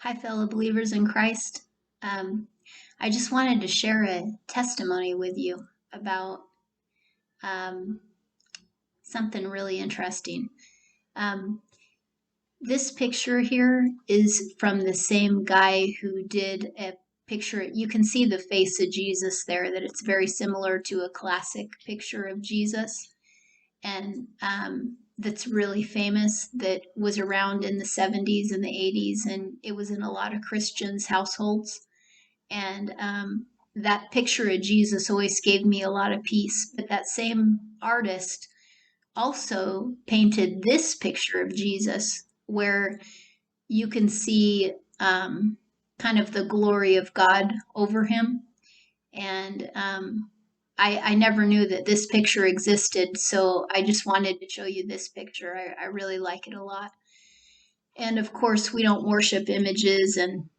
Hi, fellow believers in Christ. Um, I just wanted to share a testimony with you about um, something really interesting. Um, this picture here is from the same guy who did a picture. You can see the face of Jesus there, that it's very similar to a classic picture of Jesus. And that's really famous, that was around in the 70s and the 80s, and it was in a lot of Christians' households. And that picture of Jesus always gave me a lot of peace. But that same artist also painted this picture of Jesus, where you can see kind of the glory of God over him. And I never knew that this picture existed, so I just wanted to show you this picture. I really like it a lot. And of course, we don't worship images, and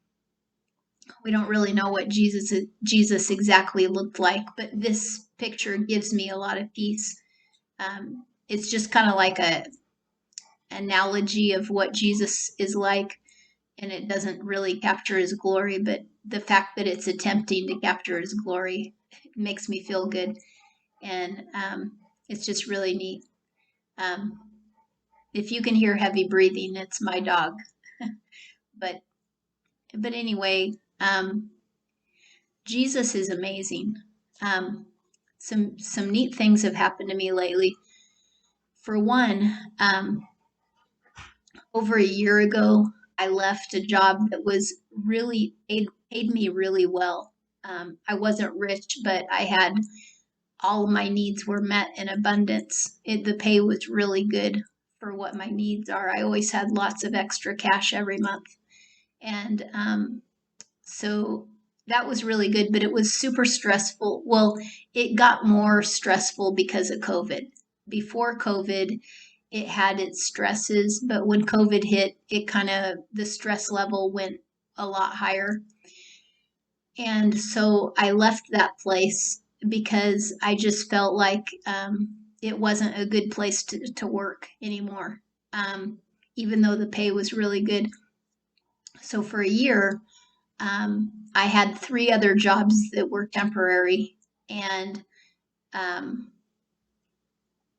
we don't really know what Jesus exactly looked like, but this picture gives me a lot of peace. It's just kind of like a analogy of what Jesus is like, and it doesn't really capture his glory, but the fact that it's attempting to capture his glory makes me feel good, and it's just really neat. Um, if you can hear heavy breathing, it's my dog. but but anyway, Jesus is amazing. Some neat things have happened to me lately. For one, over a year ago, I left a job that was really paid me really well. I wasn't rich, but I had all of my needs were met in abundance. The pay was really good for what my needs are. I always had lots of extra cash every month, and so that was really good, but it was super stressful. Well, it got more stressful because of COVID. Before COVID, it had its stresses, but when COVID hit, it kind of, the stress level went a lot higher. And so I left that place because I just felt like it wasn't a good place to work anymore, even though the pay was really good. So for a year, I had three other jobs that were temporary, and um,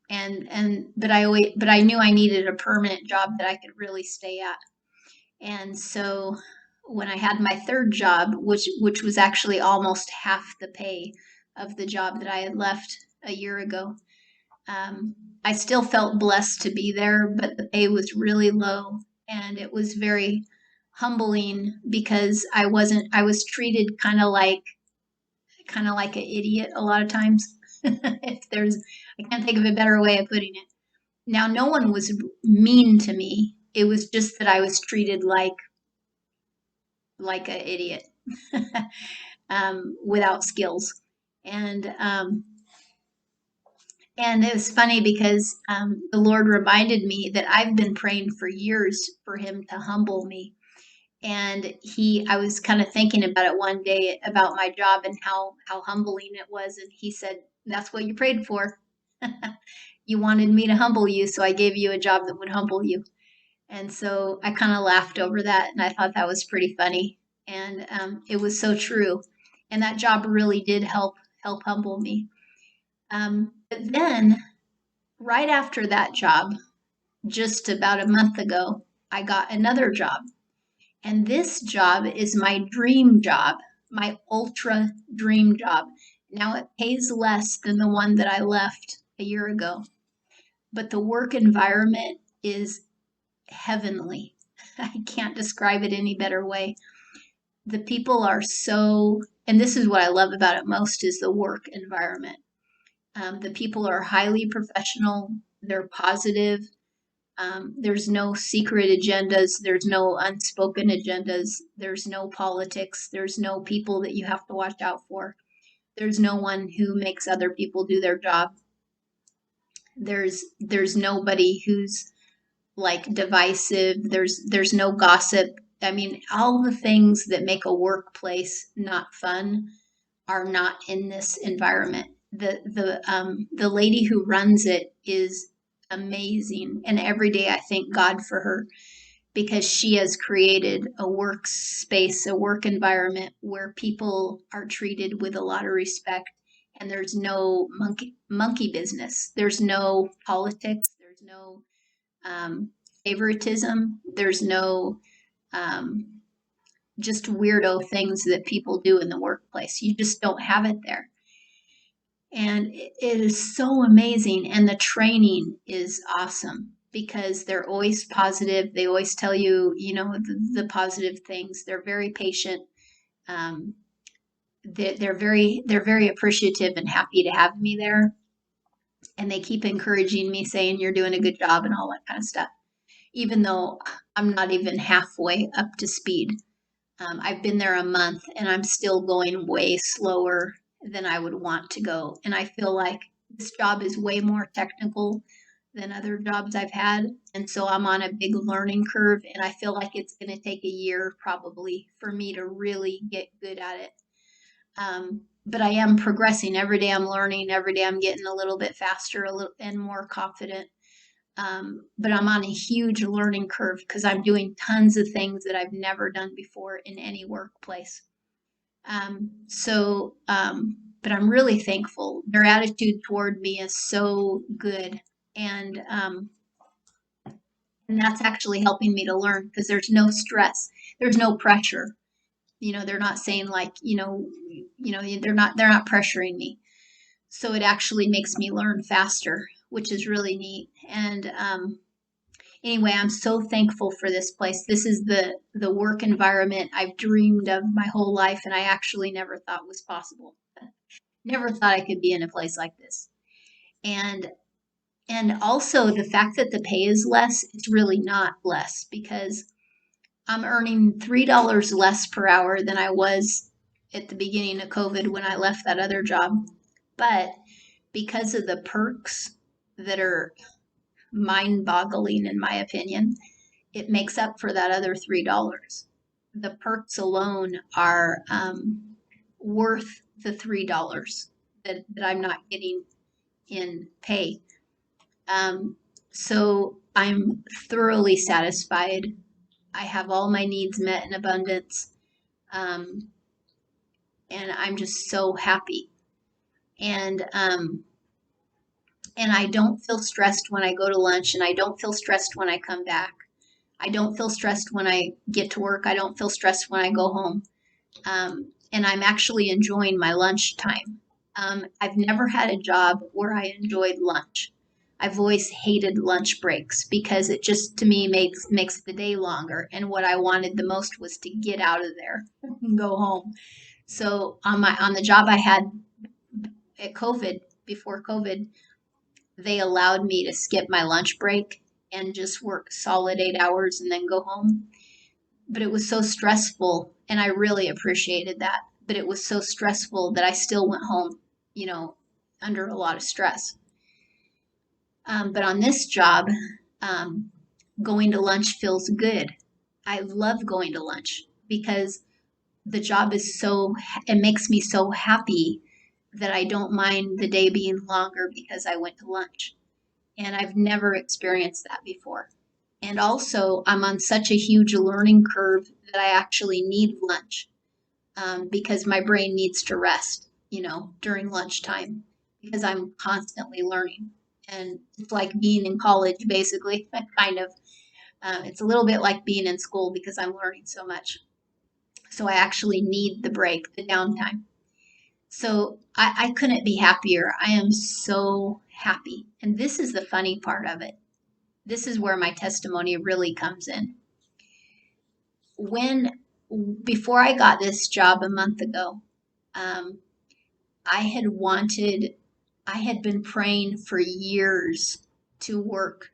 but I knew I needed a permanent job that I could really stay at. And so when I had my third job, which was actually almost half the pay of the job that I had left a year ago, I still felt blessed to be there, but the pay was really low, and it was very humbling because I was treated kind of like an idiot a lot of times. If there's I can't think of a better way of putting it. Now, no one was mean to me. It was just that I was treated like an idiot, without skills. And and it was funny because the Lord reminded me that I've been praying for years for Him to humble me. And I was kind of thinking about it one day about my job and how humbling it was. And He said, "That's what you prayed for. You wanted me to humble you, so I gave you a job that would humble you." And so I kind of laughed over that, and I thought that was pretty funny. And it was so true. And that job really did help humble me. But then, right after that job, just about a month ago, I got another job. And this job is my dream job, my ultra dream job. Now it pays less than the one that I left a year ago, but the work environment is heavenly. I can't describe it any better way. The people are so, and this is what I love about it most, is the work environment. The people are highly professional. They're positive. There's no secret agendas. There's no unspoken agendas. There's no politics. There's no people that you have to watch out for. There's no one who makes other people do their job. There's nobody who's like divisive. There's no gossip. I mean, all the things that make a workplace not fun are not in this environment. The lady who runs it is amazing, and every day I thank God for her because she has created a workspace, a work environment where people are treated with a lot of respect, and there's no monkey business. There's no politics. There's no um, favoritism. There's no um, just weirdo things that people do in the workplace. You just don't have it there. And it is so amazing. And the training is awesome because they're always positive. They always tell you, the positive things. They're very patient. Um, they're very appreciative and happy to have me there. And they keep encouraging me, saying you're doing a good job and all that kind of stuff, even though I'm not even halfway up to speed. I've been there a month and I'm still going way slower than I would want to go. And I feel like this job is way more technical than other jobs I've had. And so I'm on a big learning curve. And I feel like it's going to take a year probably for me to really get good at it. But I am progressing. Every day I'm learning. Every day I'm getting a little bit faster, and more confident. But I'm on a huge learning curve because I'm doing tons of things that I've never done before in any workplace. But I'm really thankful. Their attitude toward me is so good. And, um, and that's actually helping me to learn because there's no stress, there's no pressure. They're not saying like, they're not pressuring me. So it actually makes me learn faster, which is really neat. And anyway, I'm so thankful for this place. This is the work environment I've dreamed of my whole life, and I actually never thought was possible. Never thought I could be in a place like this. And also the fact that the pay is less, it's really not less because I'm earning $3 less per hour than I was at the beginning of COVID when I left that other job. But because of the perks that are mind-boggling in my opinion, it makes up for that other $3. The perks alone are worth the $3 that I'm not getting in pay. So I'm thoroughly satisfied. I have all my needs met in abundance. Um, and I'm just so happy. And and I don't feel stressed when I go to lunch, and I don't feel stressed when I come back. I don't feel stressed when I get to work. I don't feel stressed when I go home. And I'm actually enjoying my lunch time. I've never had a job where I enjoyed lunch. I've always hated lunch breaks because it just to me makes the day longer. And what I wanted the most was to get out of there and go home. So on the job I had at COVID, before COVID, they allowed me to skip my lunch break and just work solid 8 hours and then go home. But it was so stressful, and I really appreciated that. But it was so stressful that I still went home, under a lot of stress. But on this job, um, going to lunch feels good. I love going to lunch because the job it makes me so happy that I don't mind the day being longer because I went to lunch. And I've never experienced that before. And also, I'm on such a huge learning curve that I actually need lunch because my brain needs to rest, during lunchtime because I'm constantly learning. And it's like being in college, basically, kind of. It's a little bit like being in school because I'm learning so much. So I actually need the break, the downtime. So I couldn't be happier. I am so happy. And this is the funny part of it. This is where my testimony really comes in. When Before I got this job a month ago, um, I had wanted, I had been praying for years to work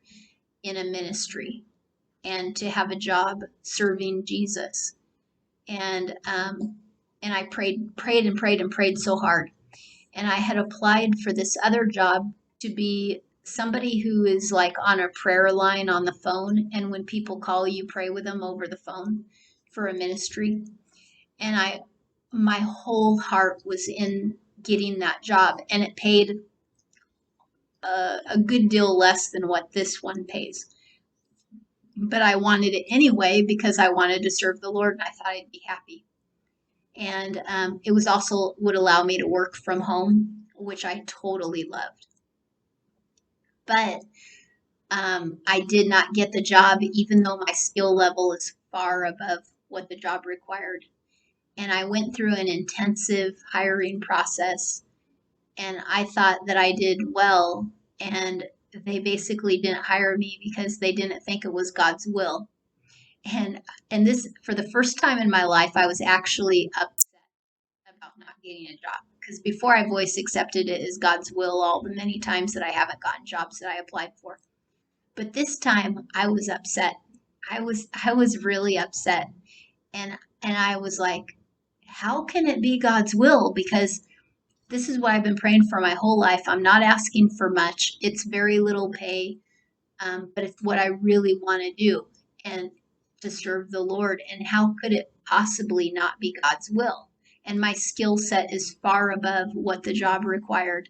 in a ministry and to have a job serving Jesus. And I prayed and prayed and prayed so hard. And I had applied for this other job to be somebody who is like on a prayer line on the phone. And when people call you, pray with them over the phone for a ministry. And my whole heart was in getting that job. And it paid a good deal less than what this one pays. but I wanted it anyway because I wanted to serve the Lord and I thought I'd be happy. And it was also would allow me to work from home, which I totally loved. But I did not get the job, even though my skill level is far above what the job required. And I went through an intensive hiring process, and I thought that I did well. And they basically didn't hire me because they didn't think it was God's will. And and this, for the first time in my life, I was actually upset about not getting a job, because before I voice accepted it as God's will all the many times that I haven't gotten jobs that I applied for. But this time I was upset. I was really upset. And I was like, how can it be God's will? Because this is what I've been praying for my whole life. I'm not asking for much. It's very little pay, but it's what I really want to do, and to serve the Lord. And how could it possibly not be God's will? And my skill set is far above what the job required.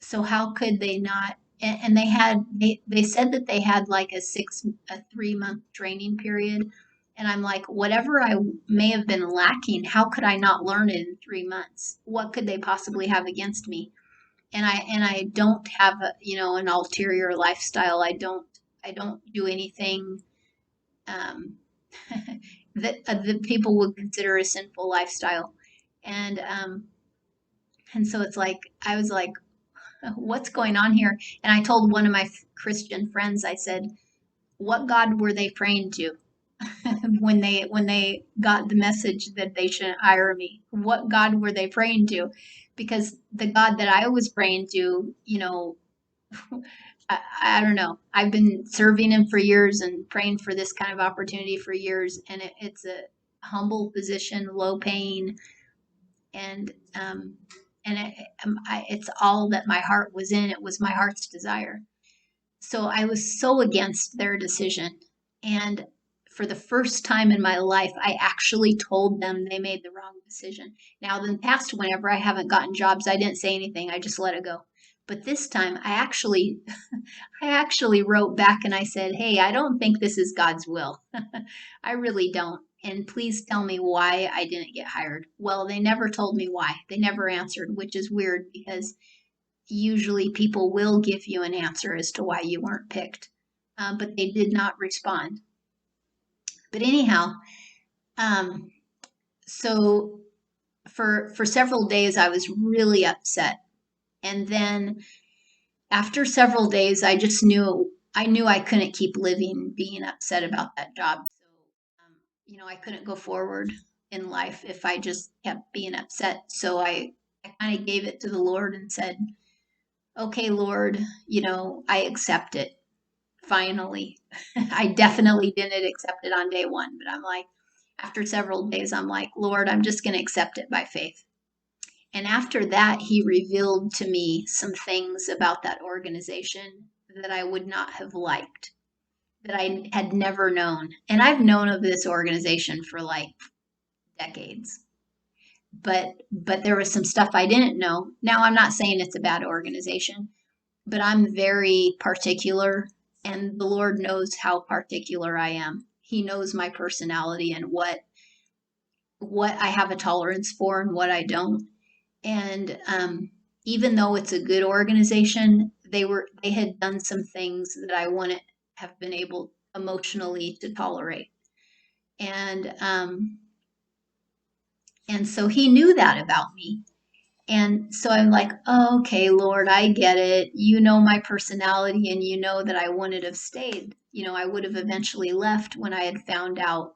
So how could they not? And they said that they had like a 3 month training period. And I'm like, whatever I may have been lacking, how could I not learn it in 3 months? What could they possibly have against me? And I don't have an ulterior lifestyle. I don't do anything um, that people would consider a sinful lifestyle. And um, and so it's like I was like, what's going on here? And I told one of my Christian friends, I said, what God were they praying to when they got the message that they shouldn't hire me? What God were they praying to? Because the God that I was praying to, I don't know. I've been serving him for years and praying for this kind of opportunity for years, and it's a humble position, low paying, and um, it's all that my heart was in. It was my heart's desire. So I was so against their decision. And for the first time in my life, I actually told them they made the wrong decision. Now, in the past, whenever I haven't gotten jobs, I didn't say anything. I just let it go. But this time, I actually wrote back and I said, "Hey, I don't think this is God's will. I really don't. And please tell me why I didn't get hired." Well, they never told me why. They never answered, which is weird because usually people will give you an answer as to why you weren't picked. But they did not respond. But anyhow, um, so for several days I was really upset, and then after several days I knew I couldn't keep living being upset about that job. So I couldn't go forward in life if I just kept being upset. So I kind of gave it to the Lord and said, okay, Lord, I accept it. Finally. I definitely didn't accept it on day one, but I'm like, after several days, I'm like, Lord, I'm just going to accept it by faith. And after that, he revealed to me some things about that organization that I would not have liked, that I had never known. And I've known of this organization for like decades. But there was some stuff I didn't know. Now, I'm not saying it's a bad organization, but I'm very particular, and the Lord knows how particular I am. He knows my personality and what I have a tolerance for and what I don't. And even though it's a good organization, they had done some things that I wouldn't have been able emotionally to tolerate. And and so he knew that about me. And so I'm like, oh, okay, Lord, I get it. You know my personality, and you know that I wouldn't have stayed. I would have eventually left when I had found out.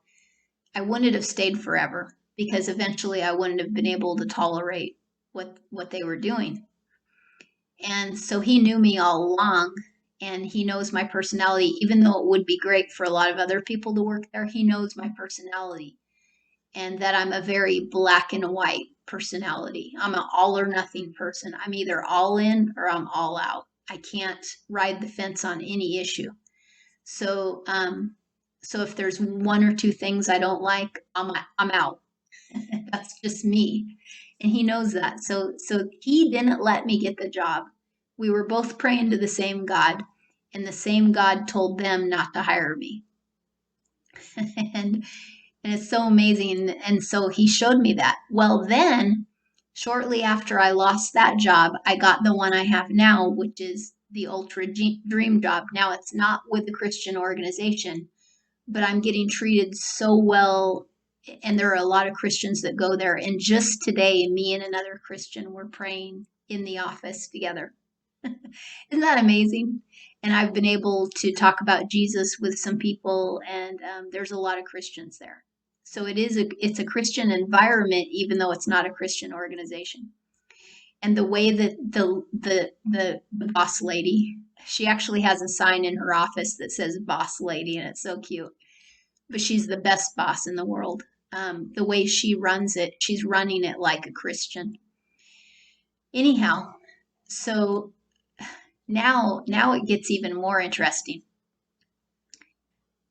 I wouldn't have stayed forever because eventually I wouldn't have been able to tolerate what they were doing. And so he knew me all along, and he knows my personality. Even though it would be great for a lot of other people to work there, he knows my personality, and that I'm a very black and white personality. I'm an all or nothing person. I'm either all in or I'm all out. I can't ride the fence on any issue. So, so if there's one or two things I don't like, I'm out. That's just me, and he knows that. So he didn't let me get the job. We were both praying to the same God, and the same God told them not to hire me. and it's so amazing. And so he showed me that. Well, then, shortly after I lost that job, I got the one I have now, which is the ultra dream job. Now it's not with a Christian organization, but I'm getting treated so well. And there are a lot of Christians that go there. And just today, me and another Christian were praying in the office together. Isn't that amazing? And I've been able to talk about Jesus with some people, and there's a lot of Christians there. So it's a Christian environment, even though it's not a Christian organization. And the way that the boss lady, she actually has a sign in her office that says "boss lady," and it's so cute. But she's the best boss in the world. The way she runs it, she's running it like a Christian. Anyhow, so now it gets even more interesting.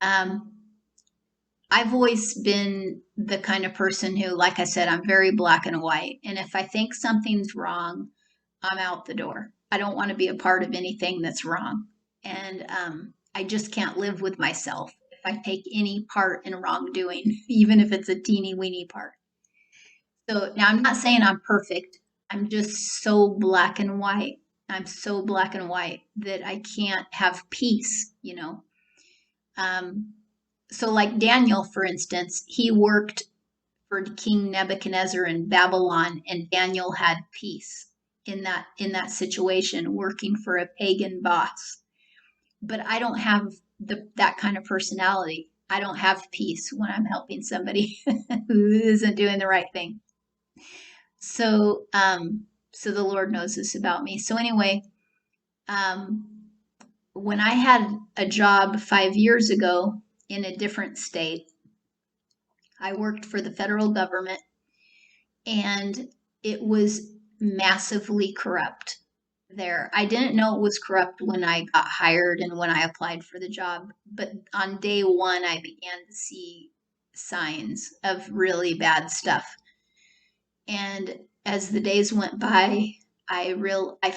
Um, I've always been the kind of person who, like I said, I'm very black and white. And if I think something's wrong, I'm out the door. I don't want to be a part of anything that's wrong. And I just can't live with myself if I take any part in wrongdoing, even if it's a teeny weeny part. So now I'm not saying I'm perfect. I'm just so black and white. I'm so black and white that I can't have peace, you know. Um, so, like Daniel, for instance, he worked for King Nebuchadnezzar in Babylon, and Daniel had peace in that situation, working for a pagan boss. But I don't have that kind of personality. I don't have peace when I'm helping somebody who isn't doing the right thing. So, so the Lord knows this about me. So anyway, um, when I had a job 5 years ago in a different state, I worked for the federal government, and it was massively corrupt there. I didn't know it was corrupt when I got hired and when I applied for the job, but on day one, I began to see signs of really bad stuff. And as the days went by, I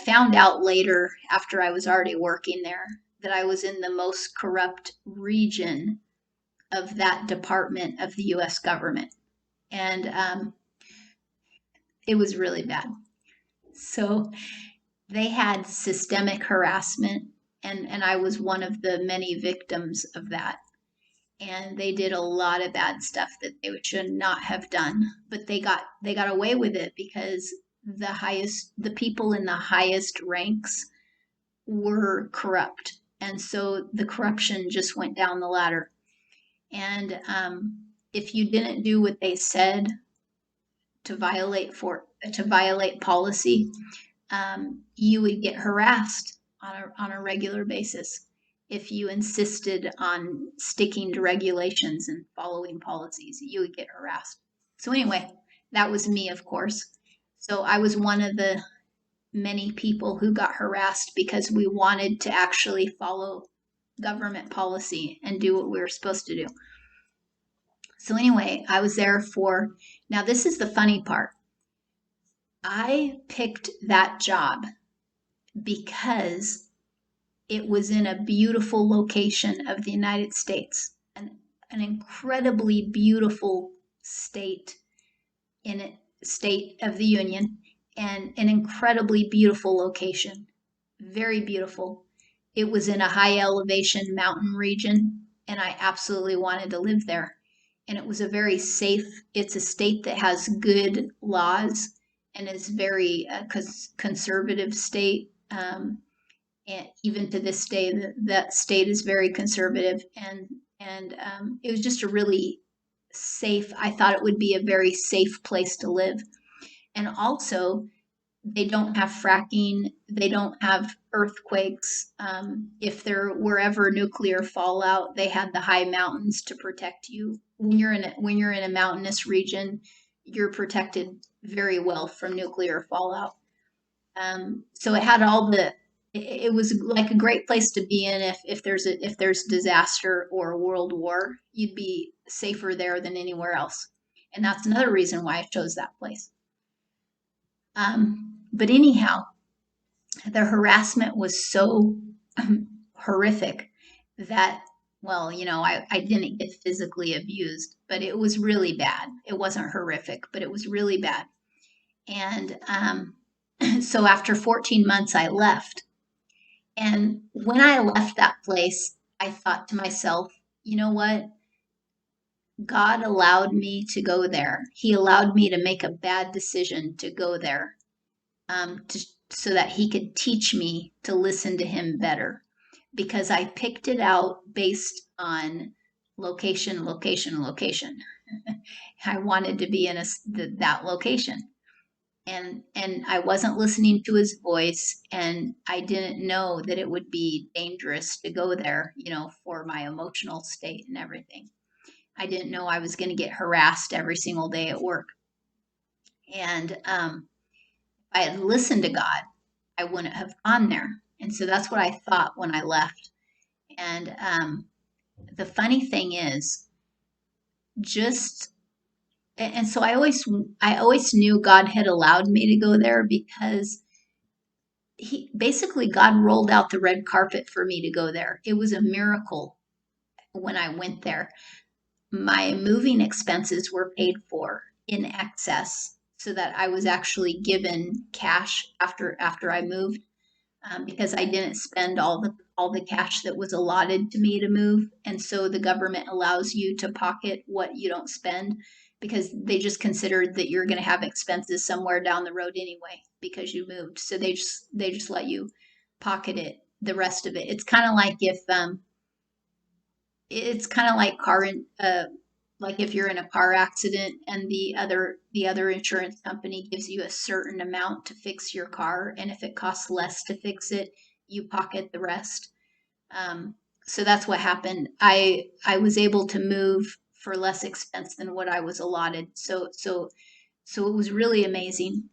found out later, after I was already working there, that I was in the most corrupt region of that department of the U.S. government, and it was really bad. So they had systemic harassment, and I was one of the many victims of that. And they did a lot of bad stuff that they should not have done, but they got away with it because the people in the highest ranks were corrupt, and so the corruption just went down the ladder. And if you didn't do what they said to violate policy, you would get harassed on a regular basis if you insisted on sticking to regulations and following policies. You would get harassed. So anyway, that was me, of course. So I was one of the many people who got harassed because we wanted to actually follow government policy and do what we were supposed to do. So anyway, I was there for, now this is the funny part. I picked that job because it was in a beautiful location of the United States, an incredibly beautiful state in a state of the Union, and an incredibly beautiful location. Very beautiful. It was in a high elevation mountain region, and I absolutely wanted to live there. And it was it's a state that has good laws and is very conservative state. And even to this day, that state is very conservative, and it was just a really safe. I thought it would be a very safe place to live, and also they don't have fracking, they don't have earthquakes. If there were ever nuclear fallout, they had the high mountains to protect you. When you're in a mountainous region, you're protected very well from nuclear fallout. So it had all the. It was like a great place to be in if there's disaster or a world war, you'd be safer there than anywhere else, and that's another reason why I chose that place. But anyhow, the harassment was so horrific that well, I didn't get physically abused, but it was really bad. It wasn't horrific, but it was really bad. And so after 14 months, I left. And when I left that place, I thought to myself, you know what? God allowed me to go there. He allowed me to make a bad decision to go there, so that He could teach me to listen to Him better. Because I picked it out based on location, location, location. I wanted to be in that location. And I wasn't listening to His voice, and I didn't know that it would be dangerous to go there, for my emotional state and everything. I didn't know I was going to get harassed every single day at work. And if I had listened to God, I wouldn't have gone there. And so that's what I thought when I left. And the funny thing is, just and so I always knew God had allowed me to go there, because God rolled out the red carpet for me to go there. It was a miracle when I went there. My moving expenses were paid for in excess, so that I was actually given cash after I moved, because I didn't spend all the cash that was allotted to me to move. And so the government allows you to pocket what you don't spend, because they just considered that you're going to have expenses somewhere down the road anyway because you moved. So they just let you pocket it, the rest of it. It's kind of like like if you're in a car accident and the other insurance company gives you a certain amount to fix your car, and if it costs less to fix it, you pocket the rest. Um, so that's what happened. I was able to move for less expense than what I was allotted. So it was really amazing.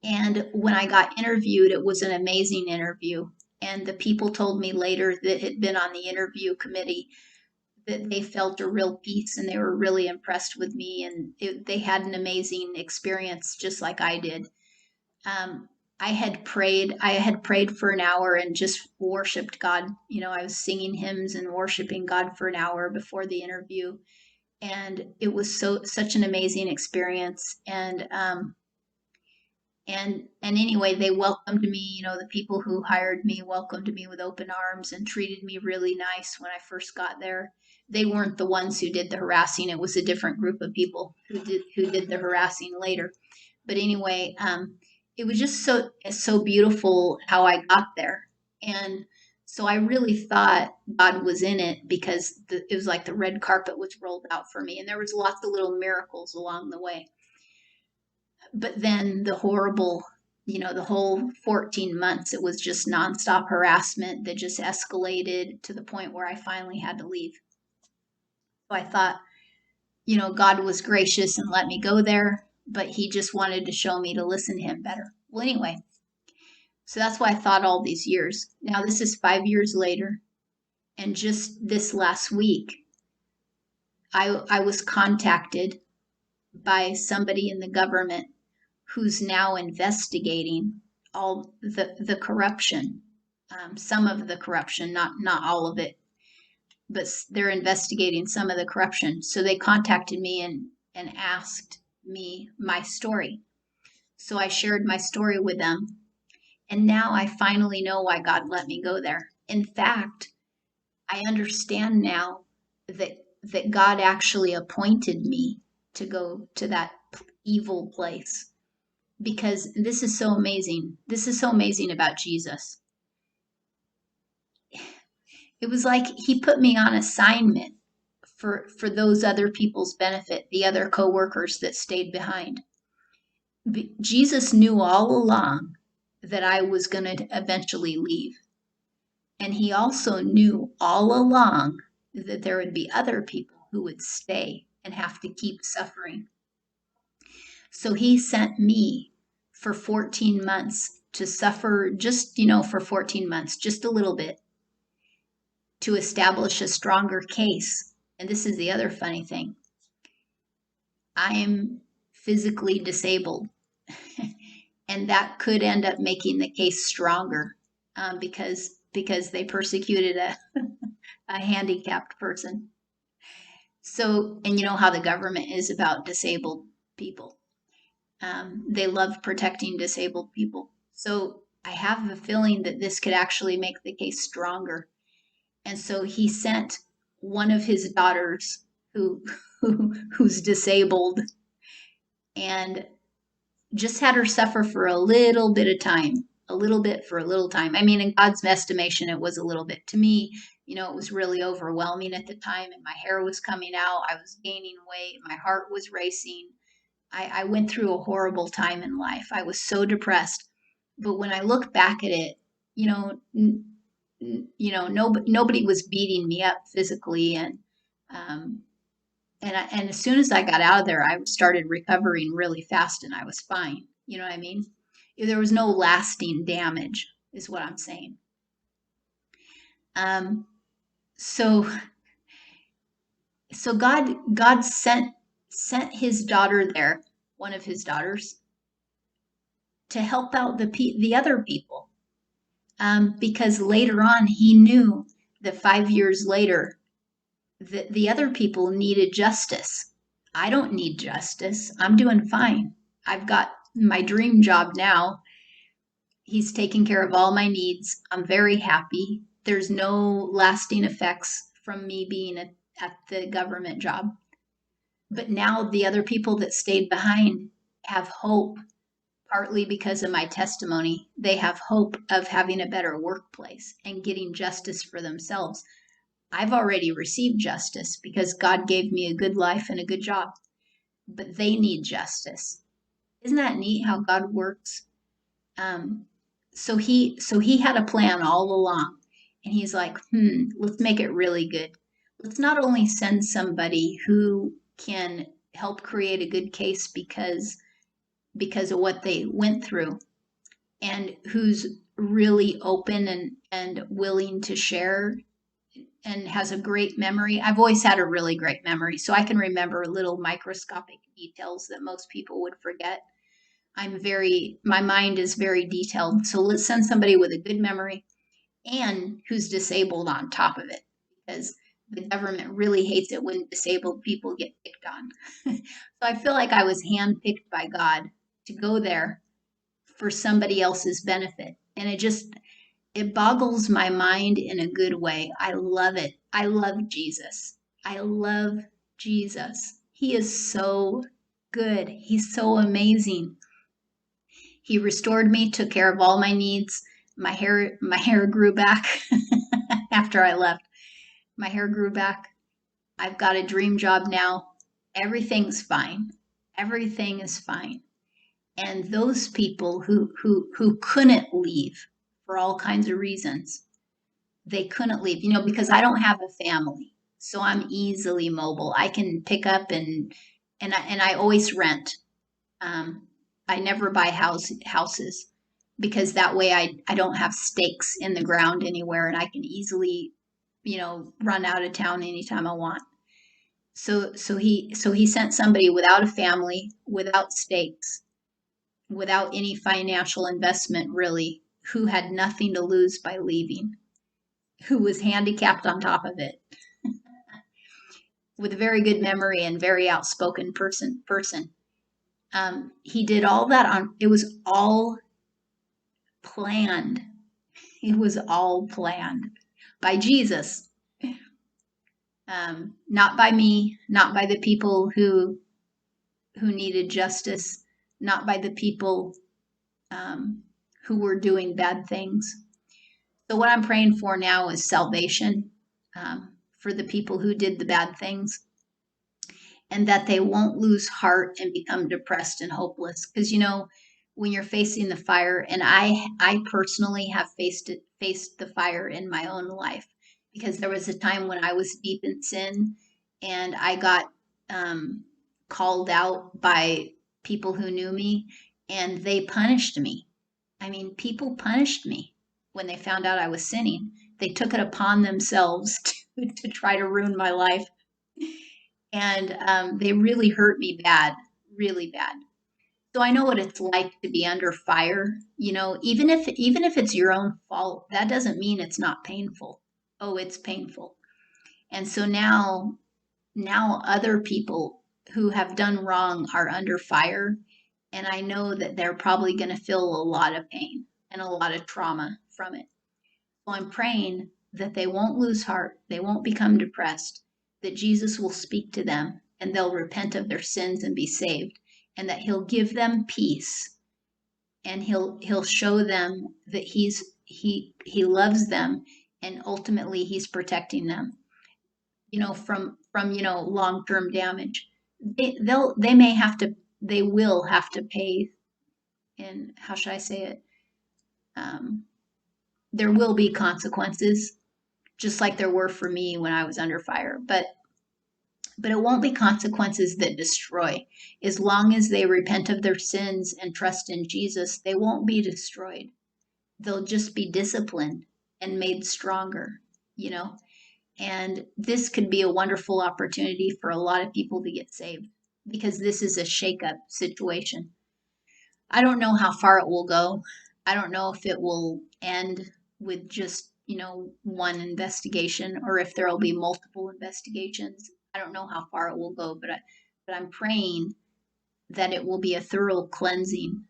And when I got interviewed, it was an amazing interview. And the people told me later that had been on the interview committee that they felt a real peace, and they were really impressed with me, and they had an amazing experience just like I did. Um, I had prayed for an hour and just worshiped God. I was singing hymns and worshiping God for an hour before the interview, and it was such an amazing experience. And anyway, they welcomed me. The people who hired me welcomed me with open arms and treated me really nice when I first got there. They weren't the ones who did the harassing. It was a different group of people who did the harassing later. But anyway, it was just so beautiful how I got there. And so I really thought God was in it, because it was like the red carpet was rolled out for me, and there was lots of little miracles along the way. But then the whole 14 months, it was just nonstop harassment that just escalated to the point where I finally had to leave. So I thought, God was gracious and let me go there, but He just wanted to show me to listen to Him better. Well, anyway, so that's why I thought all these years. Now, this is 5 years later, and just this last week, I was contacted by somebody in the government who's now investigating all the corruption, some of the corruption, not all of it, but they're investigating some of the corruption. So they contacted me and asked me my story. So I shared my story with them, and now I finally know why God let me go there. In fact, I understand now that God actually appointed me to go to that evil place, because this is so amazing. This is so amazing about Jesus. It was like He put me on assignment for those other people's benefit, the other coworkers that stayed behind. Jesus knew all along that I was going to eventually leave. And He also knew all along that there would be other people who would stay and have to keep suffering. So He sent me for 14 months to suffer, just, for 14 months, just a little bit, to establish a stronger case. And this is the other funny thing. I am physically disabled, and that could end up making the case stronger, because they persecuted a handicapped person. So, and you know how the government is about disabled people. They love protecting disabled people. So I have a feeling that this could actually make the case stronger. And so he sent one of his daughters who's disabled and just had her suffer for a little bit of time, a little bit for a little time. I mean, in God's estimation, it was a little bit. To me, you know, it was really overwhelming at the time, and my hair was coming out. I was gaining weight. My heart was racing. I went through a horrible time in life. I was so depressed. But when I look back at it, you know, nobody was beating me up physically, um, and as soon as I got out of there, I started recovering really fast, and I was fine. You know what I mean? There was no lasting damage, is what I'm saying. Um, so so God sent his daughter there, one of his daughters, to help out the other people, because later on he knew that 5 years later the other people needed justice. I don't need justice. I'm doing fine. I've got my dream job now. He's taking care of all my needs. I'm very happy. There's no lasting effects from me being at the government job. But now the other people that stayed behind have hope, partly because of my testimony. They have hope of having a better workplace and getting justice for themselves. I've already received justice because God gave me a good life and a good job, but they need justice. Isn't that neat how God works? Um, so he had a plan all along, and he's like, let's make it really good. Let's not only send somebody who can help create a good case because of what they went through, and who's really open and willing to share and has a great memory. I've always had a really great memory, so I can remember little microscopic details that most people would forget. My mind is very detailed. So let's send somebody with a good memory and who's disabled on top of it, because the government really hates it when disabled people get picked on. So I feel like I was handpicked by God to go there for somebody else's benefit. And it boggles my mind in a good way. I love it. I love Jesus. I love Jesus. He is so good. He's so amazing. He restored me, took care of all my needs. My hair grew back after I left. My hair grew back. I've got a dream job now. Everything's fine. Everything is fine. And those people who couldn't leave for all kinds of reasons, they couldn't leave, because I don't have a family. So I'm easily mobile. I can pick up and I always rent. Um, I never buy houses because that way I don't have stakes in the ground anywhere, and I can easily, run out of town anytime I want. So he sent somebody without a family, without stakes, without any financial investment really, who had nothing to lose by leaving, who was handicapped on top of it, with a very good memory and very outspoken person. He did all that it was all planned. It was all planned by Jesus, not by me, not by the people who needed justice, not by the people who were doing bad things. So what I'm praying for now is salvation for the people who did the bad things, and that they won't lose heart and become depressed and hopeless. Because when you're facing the fire, and I personally have faced the fire in my own life, because there was a time when I was deep in sin, and I got called out by people who knew me, and they punished me. I mean, people punished me when they found out I was sinning. They took it upon themselves to try to ruin my life. And they really hurt me bad, really bad. So I know what it's like to be under fire. Even if it's your own fault, that doesn't mean it's not painful. Oh, it's painful. And so now other people who have done wrong are under fire, and I know that they're probably going to feel a lot of pain and a lot of trauma from it. So I'm praying that they won't lose heart, they won't become depressed, that Jesus will speak to them and they'll repent of their sins and be saved, and that he'll give them peace, and he'll show them that he loves them, and ultimately he's protecting them, from long-term damage. They will have to pay. And how should I say it? um, there will be consequences, just like there were for me when I was under fire, but it won't be consequences that destroy. As long as they repent of their sins and trust in Jesus, they won't be destroyed. They'll just be disciplined and made stronger, you know and this could be a wonderful opportunity for a lot of people to get saved, because this is a shake-up situation. I don't know how far it will go. I don't know if it will end with just, one investigation, or if there'll be multiple investigations. I don't know how far it will go, but I'm praying that it will be a thorough cleansing,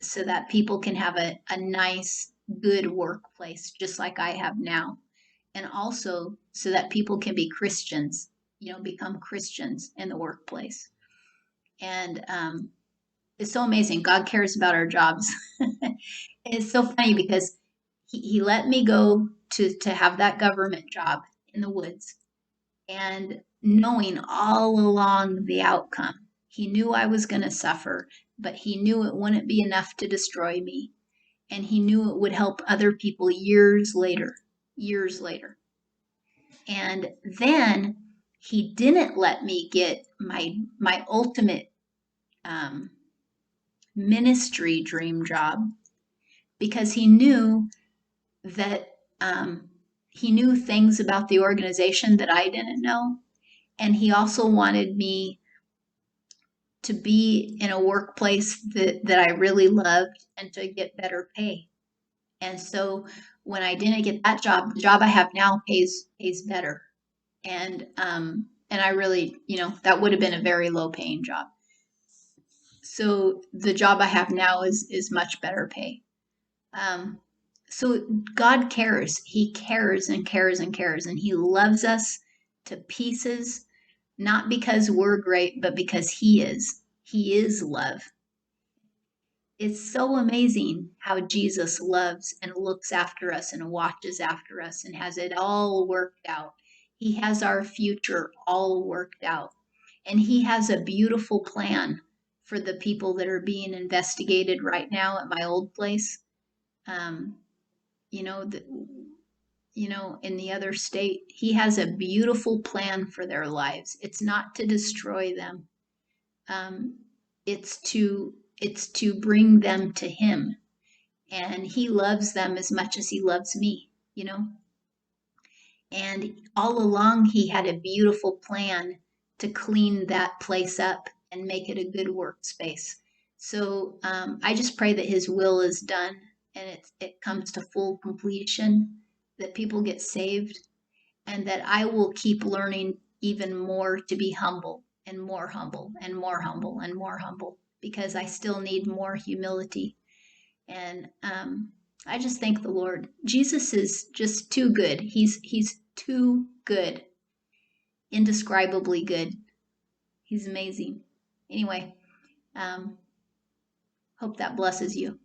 so that people can have a nice, good workplace, just like I have now. And also so that people can be Christians, become Christians in the workplace. And it's so amazing. God cares about our jobs. It's so funny because he let me go to have that government job in the woods, and knowing all along the outcome. He knew I was going to suffer, but he knew it wouldn't be enough to destroy me. And he knew it would help other people years later, years later. And then he didn't let me get my ultimate um, ministry dream job, because that he knew things about the organization that I didn't know, and he also wanted me to be in a workplace that I really loved, and to get better pay. And so when I didn't get that job, the job I have now pays better. And I really, that would have been a very low paying job. So the job I have now is much better pay. Um, so God cares. He cares and cares and cares, and he loves us to pieces, not because we're great, but because he is. He is love. It's so amazing how Jesus loves and looks after us and watches after us and has it all worked out. He has our future all worked out. And he has a beautiful plan for the people that are being investigated right now at my old place. Um, you know, the, in the other state, he has a beautiful plan for their lives. It's not to destroy them. Um, it's to bring them to him, and he loves them as much as he loves me. And all along he had a beautiful plan to clean that place up and make it a good workspace. So I just pray that his will is done, and it comes to full completion, that people get saved, and that I will keep learning even more to be humble, and more humble, and more humble, and more humble, because I still need more humility. And I just thank the Lord. Jesus is just too good. He's too good, indescribably good. He's amazing. Anyway, hope that blesses you.